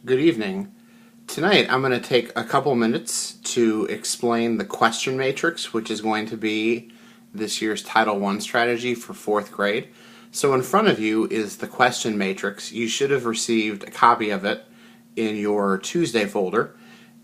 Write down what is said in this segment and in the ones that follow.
Good evening. Tonight I'm going to take a couple minutes to explain the question matrix, which is going to be this year's Title I strategy for 4th grade. So in front of you is the question matrix. You should have received a copy of it in your Tuesday folder.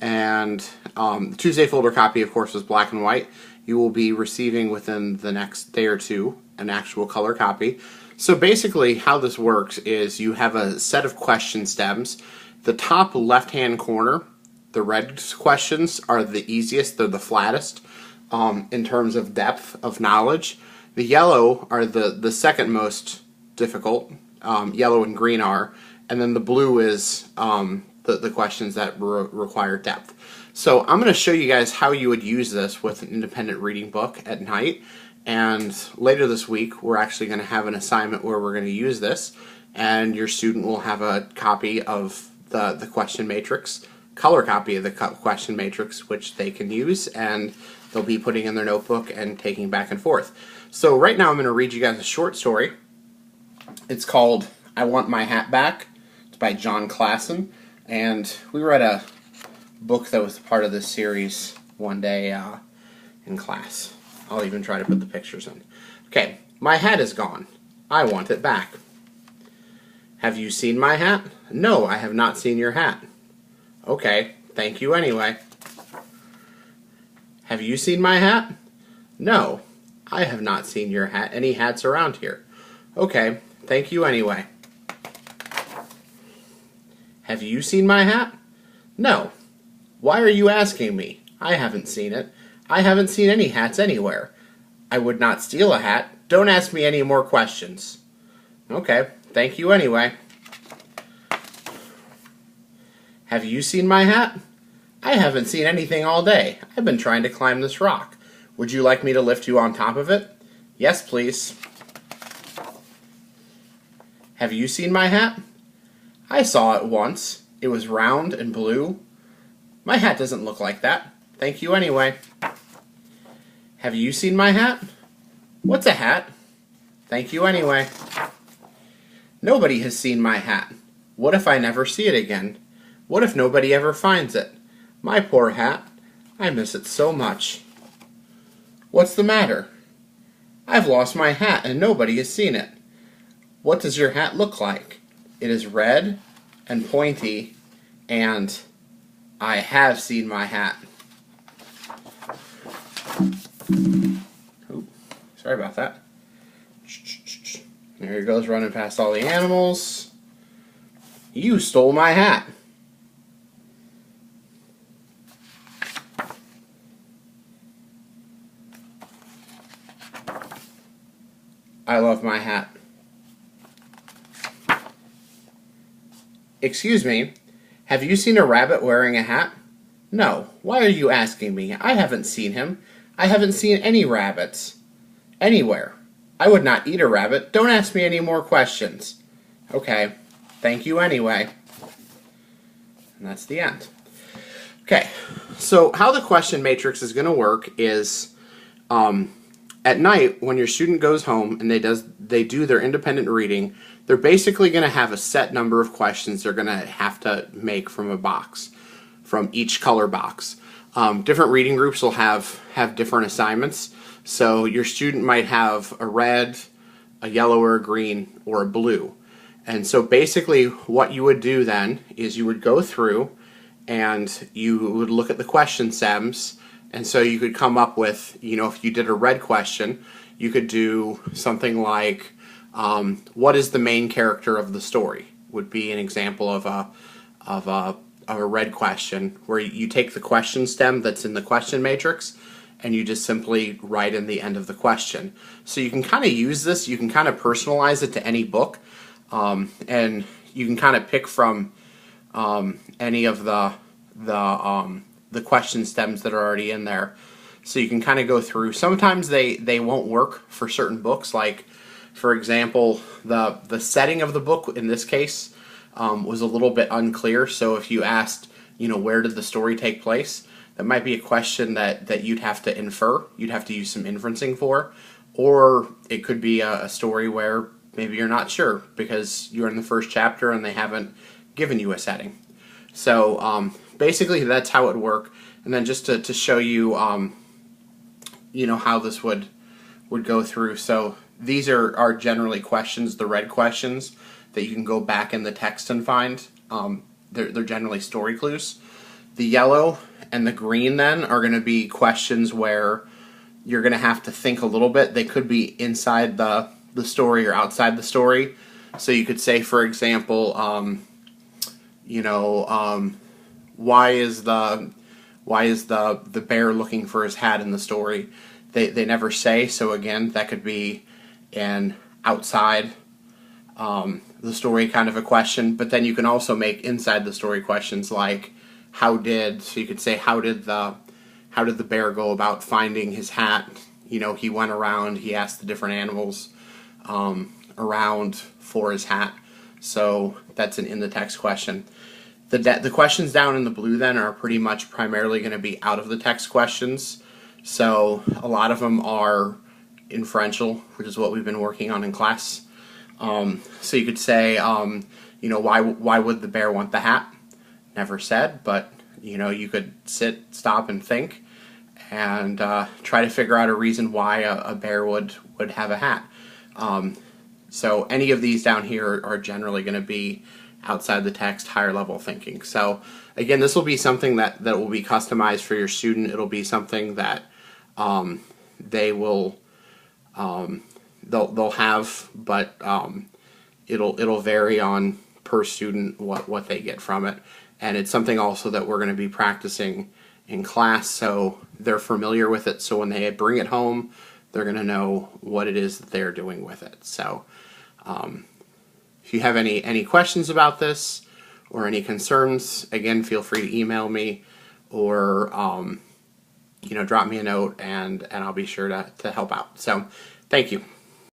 And the Tuesday folder copy, of course, was black and white. You will be receiving within the next day or two an actual color copy. So basically how this works is you have a set of question stems. The top left-hand corner, the red questions are the easiest, they're the flattest in terms of depth of knowledge. The yellow are the second most difficult, yellow and green are, and then the blue is the questions that require depth. So I'm going to show you guys how you would use this with an independent reading book at night, and later this week we're actually going to have an assignment where we're going to use this, and your student will have a copy of the question matrix, color copy of the question matrix, which they can use and they'll be putting in their notebook and taking back and forth. So right now I'm going to read you guys a short story. It's called I Want My Hat Back. It's by Jon Klassen, and we read a book that was part of this series one day in class. I'll even try to put the pictures in. Okay, my hat is gone. I want it back. Have you seen my hat? No, I have not seen your hat. Okay, thank you anyway. Have you seen my hat? No, I have not seen your hat. Any hats around here? Okay, thank you anyway. Have you seen my hat? No. Why are you asking me? I haven't seen it. I haven't seen any hats anywhere. I would not steal a hat. Don't ask me any more questions. Okay, thank you anyway. Have you seen my hat? I haven't seen anything all day. I've been trying to climb this rock. Would you like me to lift you on top of it? Yes, please. Have you seen my hat? I saw it once. It was round and blue. My hat doesn't look like that. Thank you anyway. Have you seen my hat? What's a hat? Thank you anyway. Nobody has seen my hat. What if I never see it again? What if nobody ever finds it? My poor hat. I miss it so much. What's the matter? I've lost my hat and nobody has seen it. What does your hat look like? It is red and pointy, and I have seen my hat. Ooh, sorry about that. There he goes, running past all the animals. You stole my hat. I love my hat. Excuse me, have you seen a rabbit wearing a hat? No. Why are you asking me? I haven't seen him. I haven't seen any rabbits. Anywhere. I would not eat a rabbit. Don't ask me any more questions. Okay. Thank you anyway. And that's the end. Okay. So how the question matrix is going to work is at night when your student goes home and they do their independent reading, they're basically going to have a set number of questions they're going to have to make from a box, from each color box. Different reading groups will have different assignments. So your student might have a red, a yellow, or a green, or a blue. And so basically what you would do then is you would go through and you would look at the question stems. And so you could come up with, if you did a red question, you could do something like, what is the main character of the story? Would be an example of a red question, where you take the question stem that's in the question matrix and you just simply write in the end of the question. So you can kind of use this, you can kind of personalize it to any book, and you can kind of pick from any of the question stems that are already in there. So you can kind of go through. Sometimes they won't work for certain books, like for example the setting of the book in this case was a little bit unclear. So if you asked, where did the story take place, that might be a question that you'd have to infer. You'd have to use some inferencing for. Or it could be a story where maybe you're not sure because you're in the first chapter and they haven't given you a setting. So basically that's how it would work. And then just to show you, how this would go through. So these are generally questions, the red questions that you can go back in the text and find. They're generally story clues. The yellow and the green then are going to be questions where you're going to have to think a little bit. They could be inside the story or outside the story. So you could say, for example, why is the bear looking for his hat in the story? They never say. So again, that could be an outside the story kind of a question. But then you can also make inside the story questions like so you could say how did the bear go about finding his hat? He went around, he asked the different animals around for his hat. So that's an in the text question. The questions down in the blue then are pretty much primarily going to be out of the text questions. So a lot of them are inferential, which is what we've been working on in class. So you could say, why would the bear want the hat? Never said, but you could stop and think, and try to figure out a reason why a bear would have a hat. So any of these down here are generally going to be outside the text, higher level thinking. So again, this will be something that will be customized for your student. It'll be something that they will they'll have, but it'll vary on per student what they get from it. And it's something also that we're going to be practicing in class, so they're familiar with it. So when they bring it home, they're going to know what it is that they're doing with it. So if you have any questions about this or any concerns, again, feel free to email me or drop me a note, and I'll be sure to help out. So thank you.